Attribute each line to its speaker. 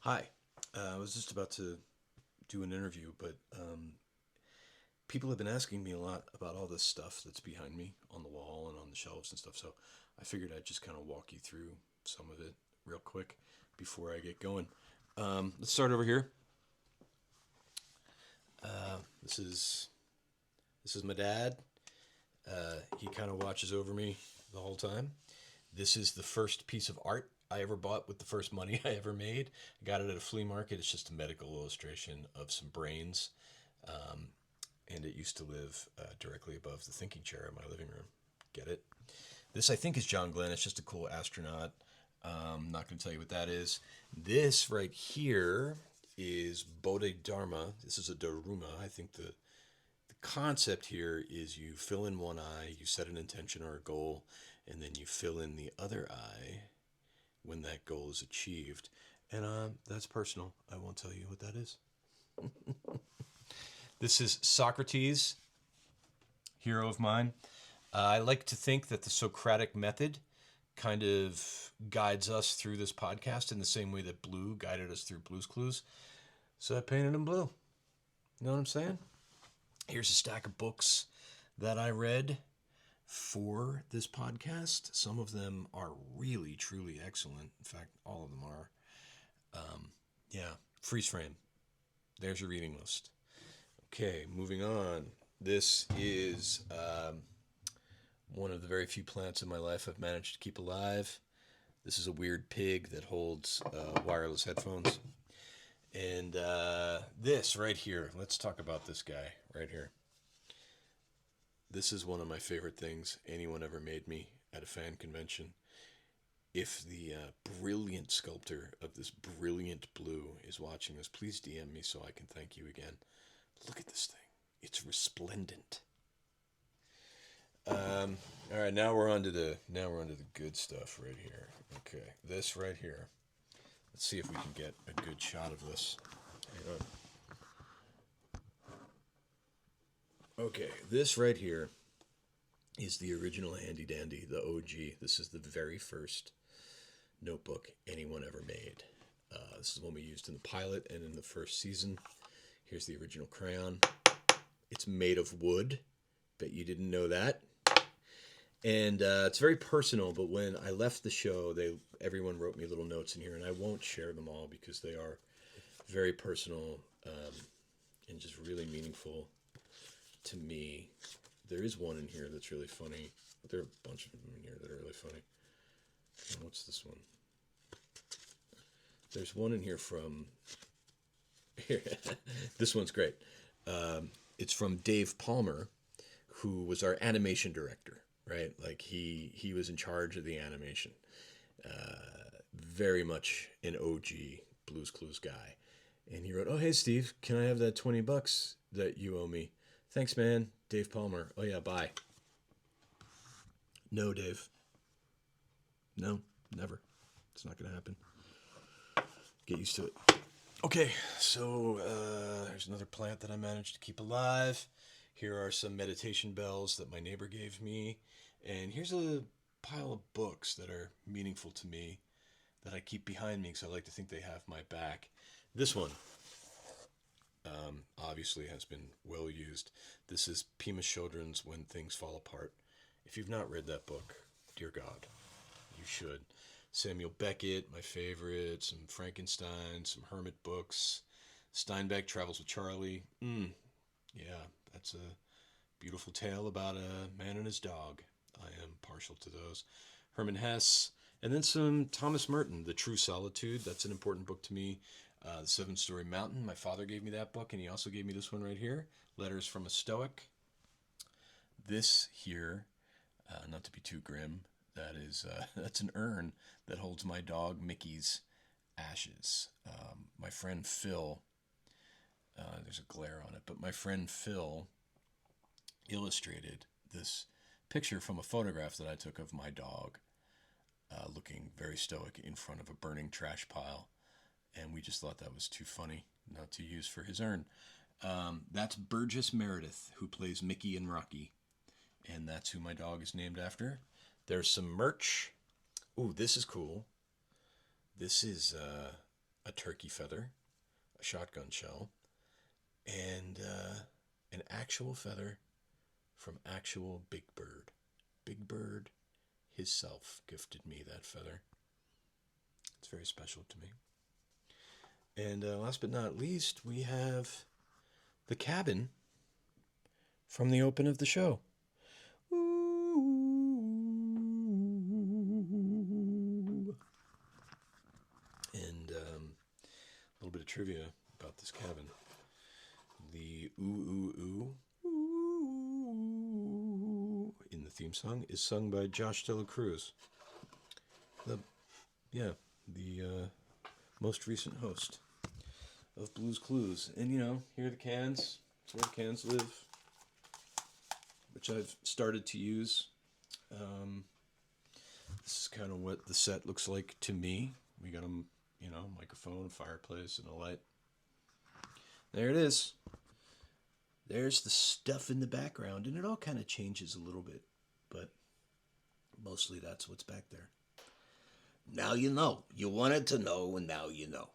Speaker 1: Hi. I was just about to do an interview, but people have been asking me a lot about all this stuff that's behind me on the wall and on the shelves and stuff. So I figured I'd just kind of walk you through some of it real quick before I get going. Let's start over here. This is my dad. He kind of watches over me the whole time. This is the first piece of art I ever bought with the first money I ever made. I got it at a flea market. It's just a medical illustration of some brains. Um, and it used to live directly above the thinking chair in my living room. Get it? This, I think, is John Glenn. It's just a cool astronaut. I'm not going to tell you what that is. This right here is Bodhidharma. This is a Daruma. I think the concept here is you fill in one eye, you set an intention or a goal, and then you fill in the other eye when that goal is achieved. And that's personal. I won't tell you what that is. This is Socrates, hero of mine. I like to think that the Socratic method kind of guides us through this podcast in the same way that blue guided us through Blue's Clues. So I painted him blue. You know what I'm saying? Here's a stack of books that I read for this podcast. Some of them are really, truly excellent. In fact, all of them are. Yeah, freeze frame. There's your reading list. Okay, moving on. This is one of the very few plants in my life I've managed to keep alive. This is a weird pig that holds wireless headphones. And this right here, let's talk about this guy right here. This is one of my favorite things anyone ever made me at a fan convention. If the brilliant sculptor of this brilliant blue is watching this, please DM me so I can thank you again. Look at this thing. It's resplendent. All right, now we're on to the good stuff right here. Okay, this right here. Let's see if we can get a good shot of this. Hang on. Okay, this right here is the original handy dandy, the OG. This is the very first notebook anyone ever made. This is one we used in the pilot and in the first season. Here's the original crayon. It's made of wood. Bet you didn't know that. And it's very personal, but when I left the show, everyone wrote me little notes in here, and I won't share them all because they are very personal and just really meaningful to me. There is one in here that's really funny. There are a bunch of them in here that are really funny. What's this one? There's one in here from... This one's great. It's from Dave Palmer, who was our animation director, right? Like he was in charge of the animation. Very much an OG Blue's Clues guy. And he wrote, "Oh, hey, Steve, can I have that $20 that you owe me? Thanks, man. Dave Palmer. Oh, yeah, bye." No, Dave. No, never. It's not going to happen. Get used to it. Okay, so there's another plant that I managed to keep alive. Here are some meditation bells that my neighbor gave me. And here's a pile of books that are meaningful to me that I keep behind me because I like to think they have my back. This one obviously has been well used. This is Pima Chodron's When Things Fall Apart. If you've not read that book, dear God, you should. Samuel Beckett, my favorite, some Frankenstein, some Hermit books. Steinbeck, Travels with Charlie. Yeah, that's a beautiful tale about a man and his dog. I am partial to those. Herman Hesse. And then some Thomas Merton, The True Solitude. That's an important book to me. The Seven Story Mountain. My father gave me that book, and he also gave me this one right here, Letters from a Stoic. This here, not to be too grim, that's an urn that holds my dog Mickey's ashes. My friend Phil, there's a glare on it, but my friend Phil illustrated this picture from a photograph that I took of my dog looking very stoic in front of a burning trash pile. And we just thought that was too funny not to use for his urn. That's Burgess Meredith, who plays Mickey and Rocky. And that's who my dog is named after. There's some merch. Ooh, this is cool. This is a turkey feather, a shotgun shell, and an actual feather from actual Big Bird. Big Bird himself gifted me that feather. It's very special to me. And last but not least, we have the cabin from the open of the show. Ooh. And a little bit of trivia about this cabin. The ooh, ooh, ooh, ooh in the theme song is sung by Josh Dela Cruz. The most recent host of Blues Clues. And, here are the cans. It's where the cans live, which I've started to use. This is kind of what the set looks like to me. We got a, microphone, fireplace, and a light. There it is. There's the stuff in the background, and it all kind of changes a little bit, but mostly that's what's back there. Now you know. You wanted to know, and now you know.